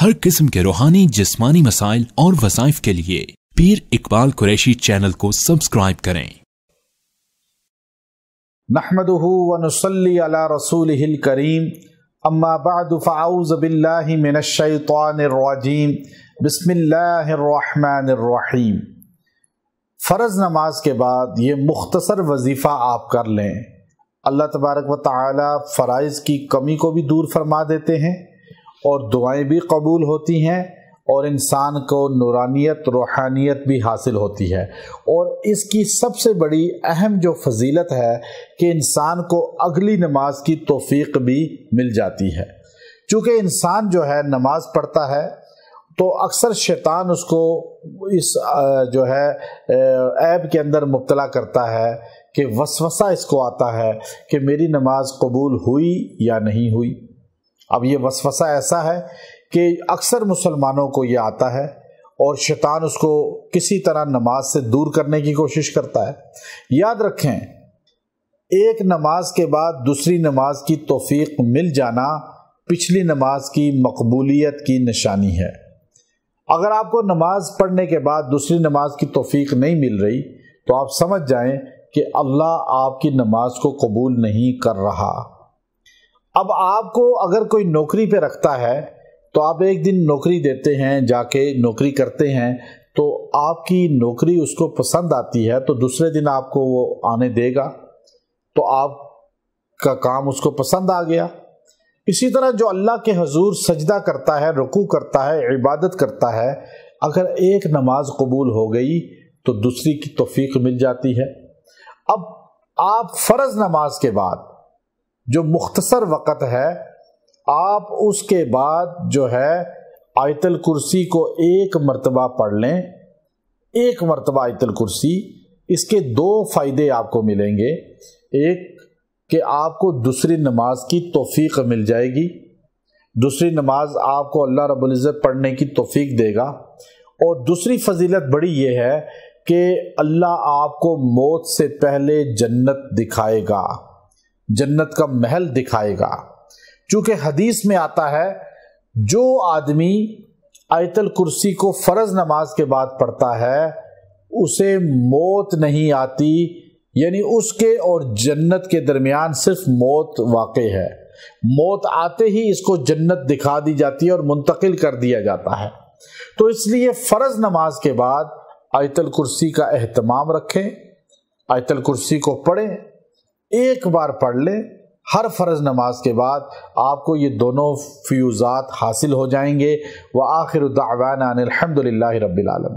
हर किस्म के रूहानी जिस्मानी मसाइल और वज़ाइफ के लिए पीर इकबाल कुरैशी चैनल को सब्सक्राइब करें। नहमदुहु व नुसल्ली अला रसूलिहिल करीम, अम्मा बअदु फ़अऊज़ु बिल्लाहि मिनश शैतानिर रजीम, बिस्मिल्लाहिर रहमानिर रहीम। फ़र्ज़ नमाज के बाद ये मुख्तसर वजीफ़ा आप कर लें। अल्लाह तबारक व तआला फ़राइज़ की कमी को भी दूर फरमा देते हैं और दुआएं भी कबूल होती हैं और इंसान को नूरानियत रूहानियत भी हासिल होती है। और इसकी सबसे बड़ी अहम जो फजीलत है कि इंसान को अगली नमाज की तौफीक भी मिल जाती है। चूँकि इंसान जो है नमाज पढ़ता है तो अक्सर शैतान उसको इस जो है ऐब के अंदर मुब्तला करता है कि वसवसा इसको आता है कि मेरी नमाज कबूल हुई या नहीं हुई। अब ये वसवसा ऐसा है कि अक्सर मुसलमानों को ये आता है और शैतान उसको किसी तरह नमाज से दूर करने की कोशिश करता है। याद रखें, एक नमाज के बाद दूसरी नमाज की तौफीक मिल जाना पिछली नमाज की मकबूलियत की निशानी है। अगर आपको नमाज पढ़ने के बाद दूसरी नमाज की तौफीक नहीं मिल रही तो आप समझ जाएं कि अल्लाह आपकी नमाज को कबूल नहीं कर रहा। अब आपको अगर कोई नौकरी पे रखता है तो आप एक दिन नौकरी देते हैं, जाके नौकरी करते हैं, तो आपकी नौकरी उसको पसंद आती है तो दूसरे दिन आपको वो आने देगा, तो आपका काम उसको पसंद आ गया। इसी तरह जो अल्लाह के हुजूर सजदा करता है, रुकू करता है, इबादत करता है, अगर एक नमाज कबूल हो गई तो दूसरी की तौफीक मिल जाती है। अब आप फ़र्ज़ नमाज के बाद जो मुख्तसर वक़्त है, आप उसके बाद जो है आयतल कुर्सी को एक मरतबा पढ़ लें। एक मरतबा आयतल कुर्सी, इसके दो फ़ायदे आपको मिलेंगे। एक कि आपको दूसरी नमाज की तौफीक मिल जाएगी, दूसरी नमाज आपको अल्लाह रब्बुल इज़्ज़त पढ़ने की तौफीक देगा। और दूसरी फजीलत बड़ी ये है कि अल्लाह आपको मौत से पहले जन्नत दिखाएगा, जन्नत का महल दिखाएगा। चूँकि हदीस में आता है जो आदमी आयतल कुर्सी को फ़र्ज़ नमाज के बाद पढ़ता है उसे मौत नहीं आती, यानी उसके और जन्नत के दरमियान सिर्फ मौत वाक़ई है। मौत आते ही इसको जन्नत दिखा दी जाती है और मुंतकिल कर दिया जाता है। तो इसलिए फ़र्ज़ नमाज के बाद आयतल कुर्सी का एहतमाम रखें, आयतल कुर्सी को पढ़ें, एक बार पढ़ लें। हर फ़र्ज़ नमाज के बाद आपको ये दोनों फ़यूज़ात हासिल हो जाएंगे। व आखिरु दाअवाना अनिल हम्दुलिल्लाहि रब्बिल आलमीन।